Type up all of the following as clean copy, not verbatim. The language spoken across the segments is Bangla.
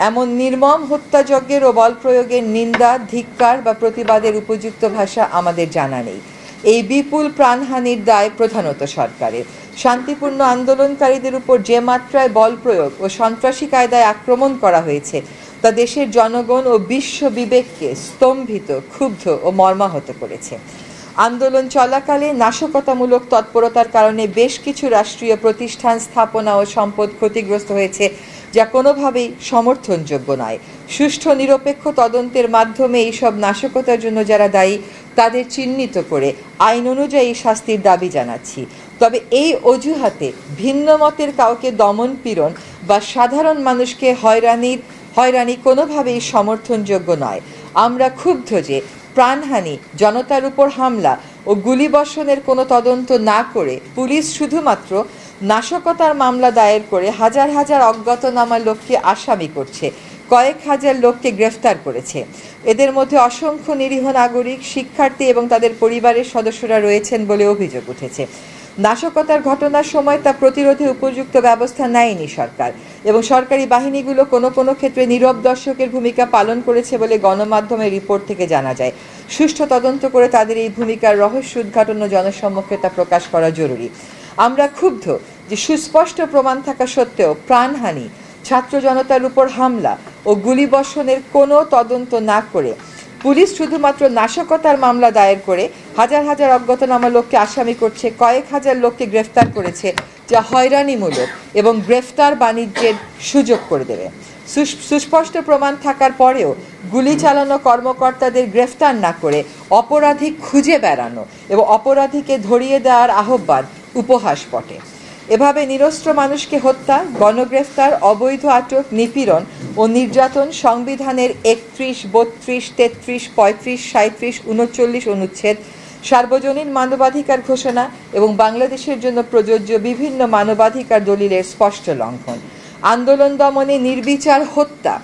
এমন নির্মম হত্যাযজ্ঞের ও বল প্রয়োগের নিন্দা, ধিক্কার বা প্রতিবাদের উপযুক্ত ভাষা আমাদের জানা নেই। এই বিপুল প্রাণহানির দায় প্রধানত সরকারের। শান্তিপূর্ণ আন্দোলনকারীদের উপর যে মাত্রায় বল প্রয়োগ ও সন্ত্রাসী কায়দায় আক্রমণ করা হয়েছে তা দেশের জনগণ ও বিশ্ব বিবেককে স্তম্ভিত, ক্ষুব্ধ ও মর্মাহত করেছে। আন্দোলন চলাকালে নাশকতামূলক তৎপরতার কারণে বেশ কিছু রাষ্ট্রীয় প্রতিষ্ঠান, স্থাপনা ও সম্পদ ক্ষতিগ্রস্ত হয়েছে, যা কোনোভাবেই সমর্থনযোগ্য নয়। সুষ্ঠু নিরপেক্ষ তদন্তের মাধ্যমে এইসব নাশকতার জন্য যারা দায়ী তাদের চিহ্নিত করে আইন অনুযায়ী শাস্তির দাবি জানাচ্ছি। তবে এই অজুহাতে ভিন্ন মতের কাউকে দমন পীড়ন বা সাধারণ মানুষকে হয়রানি কোনোভাবেই সমর্থনযোগ্য নয়। আমরা ক্ষুব্ধ যে প্রাণহানি, জনতার উপর হামলা ও গুলিবর্ষণের কোনো তদন্ত না করে পুলিশ শুধুমাত্র নাশকতার মামলা দায়ের করে হাজার হাজার অজ্ঞাতনামা লোককে আসামি করছে, কয়েক হাজার লোককে গ্রেফতার করেছে। এদের মধ্যে অসংখ্য নিরীহ নাগরিক, শিক্ষার্থী এবং তাদের পরিবারের সদস্যরা রয়েছেন বলে অভিযোগ উঠেছে। নাশকতার ঘটনার সময় তা প্রতিরোধে উপযুক্ত ব্যবস্থা নেয়নি সরকার, এবং সরকারি বাহিনীগুলো কোনো কোনো ক্ষেত্রে নীরব দর্শকের ভূমিকা পালন করেছে বলে গণমাধ্যমের রিপোর্ট থেকে জানা যায়। সুষ্ঠু তদন্ত করে তাদের এই ভূমিকার রহস্য উদ্ঘাটন ও জনসম্মুখে তা প্রকাশ করা জরুরি। আমরা ক্ষুব্ধ যে সুস্পষ্ট প্রমাণ থাকা সত্ত্বেও প্রাণহানি, ছাত্র জনতার উপর হামলা ও গুলিবর্ষণের কোনো তদন্ত না করে পুলিশ শুধুমাত্র নাশকতার মামলা দায়ের করে হাজার হাজার অজ্ঞাতনামা লোককে আসামি করছে, কয়েক হাজার লোককে গ্রেফতার করেছে, যা হয়রানিমূলক এবং গ্রেফতার বাণিজ্যের সুযোগ করে দেবে। সুস্পষ্ট প্রমাণ থাকার পরেও গুলি চালানো কর্মকর্তাদের গ্রেফতার না করে অপরাধী খুঁজে বেড়ানো এবং অপরাধীকে ধরিয়ে দেওয়ার আহ্বান উপহাস বটে। এভাবে নিরস্ত্র মানুষকে হত্যা, গণগ্রেফতার, অবৈধ আটক, নিপীড়ন ও নির্যাতন সংবিধানের 31, 32, 33, 35, 37, 39 অনুচ্ছেদ, সার্বজনীন মানবাধিকার ঘোষণা এবং বাংলাদেশের জন্য প্রযোজ্য বিভিন্ন মানবাধিকার দলিলের স্পষ্ট লঙ্ঘন। আন্দোলন দমনে নির্বিচার হত্যা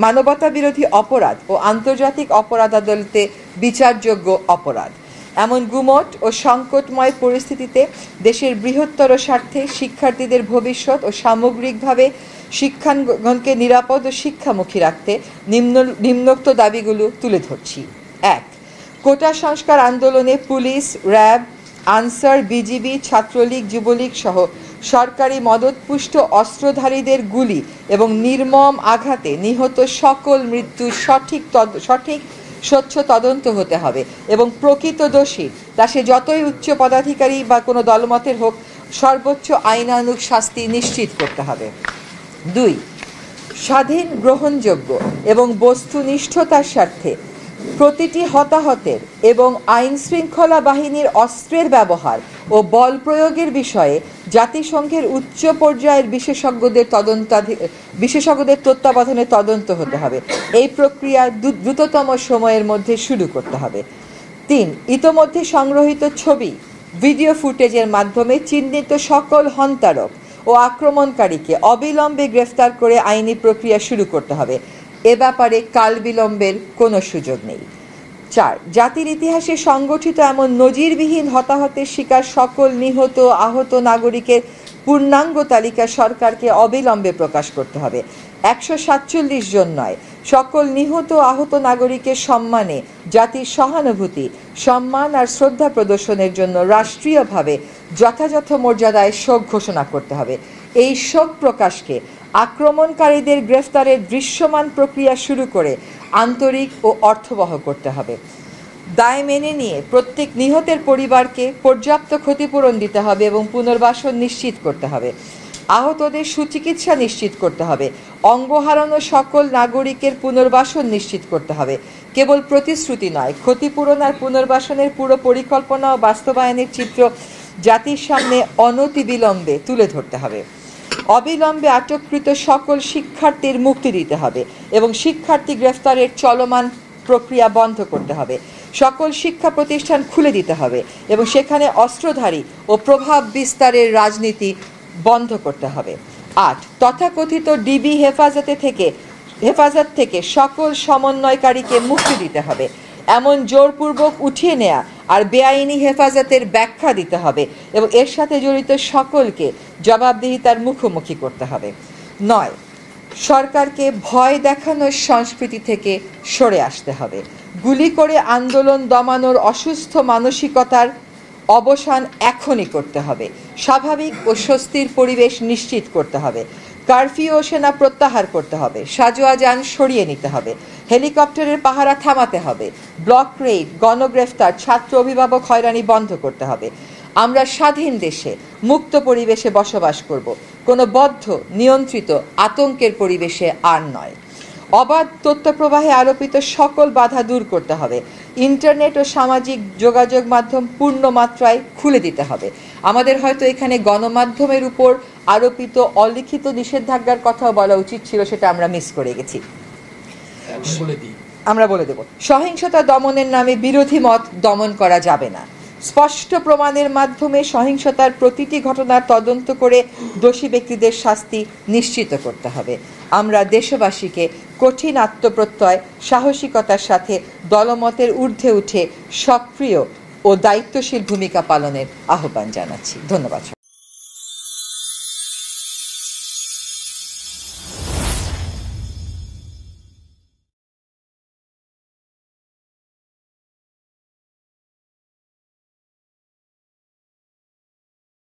মানবতা বিরোধী অপরাধ ও আন্তর্জাতিক অপরাধ আদালতে বিচারযোগ্য অপরাধ। এমন গুমট ও সংকটময় পরিস্থিতিতে দেশের বৃহত্তর স্বার্থে শিক্ষার্থীদের ভবিষ্যৎ ও সামগ্রিকভাবে শিক্ষাঙ্গনকে নিরাপদ ও শিক্ষামুখী রাখতে নিম্নোক্ত দাবিগুলো তুলে ধরছি। 1. কোটা সংস্কার আন্দোলনে police, RAB, answer, BGB, Chhatra League, Jubo League সহ সরকারি মদতপুষ্ট অস্ত্রধারীদের গুলি এবং নির্মম আঘাতে নিহত সকল মৃত্যুর সঠিক স্বচ্ছ তদন্ত হতে হবে এবং প্রকৃত দোষী, তা সে যতই উচ্চ পদাধিকারী বা কোনো দলমতের হোক, সর্বোচ্চ আইনানুগ শাস্তি নিশ্চিত করতে হবে। 2. স্বাধীন, গ্রহণযোগ্য এবং বস্তুনিষ্ঠতার স্বার্থে প্রতিটি হতাহতের এবং আইন শৃঙ্খলা বাহিনীর অস্ত্রের ব্যবহার ও বল প্রয়োগের বিষয়ে জাতিসংঘের উচ্চ পর্যায়ের বিশেষজ্ঞদের তত্ত্বাবধানে তদন্ত হতে হবে। এই প্রক্রিয়া দ্রুততম সময়ের মধ্যে শুরু করতে হবে। 3. ইতোমধ্যে সংগ্রহীত ছবি, ভিডিও ফুটেজের মাধ্যমে চিহ্নিত সকল হন্তারক ও আক্রমণকারীকে অবিলম্বে গ্রেফতার করে আইনি প্রক্রিয়া শুরু করতে হবে। এ ব্যাপারে কাল বিলম্বের কোনো সুযোগ নেই। 4. জাতির ইতিহাসে সংগঠিত এমন নজিরবিহীন হতাহতের শিকার সকল নিহত আহত নাগরিকের পূর্ণাঙ্গ তালিকা সরকারকে অবিলম্বে প্রকাশ করতে হবে। 147 জন নয়, সকল নিহত আহত নাগরিকের সম্মানে জাতির সহানুভূতি, সম্মান আর শ্রদ্ধা প্রদর্শনের জন্য রাষ্ট্রীয়ভাবে যথাযথ মর্যাদায় শোক ঘোষণা করতে হবে। এই শোক প্রকাশকে আক্রমণকারীদের গ্রেফতারের দৃশ্যমান প্রক্রিয়া শুরু করে আন্তরিক ও অর্থবহ করতে হবে। দায় মেনে নিয়ে প্রত্যেক নিহতের পরিবারকে পর্যাপ্ত ক্ষতিপূরণ দিতে হবে এবং পুনর্বাসন নিশ্চিত করতে হবে। আহতদের সুচিকিৎসা নিশ্চিত করতে হবে। অঙ্গ হারানো সকল নাগরিকের পুনর্বাসন নিশ্চিত করতে হবে। কেবল প্রতিশ্রুতি নয়, ক্ষতিপূরণ আর পুনর্বাসনের পুরো পরিকল্পনা ও বাস্তবায়নের চিত্র জাতির সামনে অনতিবিলম্বে তুলে ধরতে হবে। অবিলম্বে আটককৃত সকল শিক্ষার্থীর মুক্তি দিতে হবে এবং শিক্ষার্থী গ্রেফতারের চলমান প্রক্রিয়া বন্ধ করতে হবে। সকল শিক্ষা প্রতিষ্ঠান খুলে দিতে হবে এবং সেখানে অস্ত্রধারী ও প্রভাব বিস্তারের রাজনীতি বন্ধ করতে হবে। 8. তথাকথিত ডিবি হেফাজত থেকে সকল সমন্বয়কারীকে মুক্তি দিতে হবে। এমন জোরপূর্বক উঠিয়ে নেয়া আর বেআইনি হেফাজতের ব্যাখ্যা দিতে হবে এবং এর সাথে জড়িত সকলকে জবাবদিহিতার মুখোমুখি করতে হবে। 9. সরকারকে ভয় দেখানোর সংস্কৃতি থেকে সরে আসতে হবে। গুলি করে আন্দোলন দমানোর অসুস্থ মানসিকতার অবসান এখনই করতে হবে। স্বাভাবিক ও স্বস্তির পরিবেশ নিশ্চিত করতে হবে। কারফিউ ও সেনা প্রত্যাহার করতে হবে। সাজোয়া যান সরিয়ে নিতে হবে। হেলিকপ্টারের পাহারা থামাতে হবে। ব্লক রেড, গণগ্রেফতার, ছাত্র অভিভাবক হয়রানি বন্ধ করতে হবে। আমরা স্বাধীন দেশে মুক্ত পরিবেশে বসবাস করব, কোনো বদ্ধ নিয়ন্ত্রিত আতঙ্কের পরিবেশে আর নয়। অবাধ তথ্য প্রবাহে আরোপিত সকল বাধা দূর করতে হবে। ইন্টারনেট ও সামাজিক যোগাযোগ মাধ্যম পূর্ণ মাত্রায় খুলে দিতে হবে। আমাদের হয়তো এখানে গণমাধ্যমের উপর আরোপিত অলিখিত নিষেধাজ্ঞার কথাও বলা উচিত ছিল, সেটা আমরা মিস করে গেছি। আমরা বলে দেব, সহিংসতা দমনের নামে বিরোধী মত দমন করা যাবে না। স্পষ্ট প্রমাণের মাধ্যমে সহিংসতার প্রতিটি ঘটনার তদন্ত করে দোষী ব্যক্তিদের শাস্তি নিশ্চিত করতে হবে। আমরা দেশবাসীকে কঠিন আত্মপ্রত্যয়, সাহসিকতার সাথে দলমতের ঊর্ধ্বে উঠে সক্রিয় ও দায়িত্বশীল ভূমিকা পালনের আহ্বান জানাচ্ছি। ধন্যবাদ।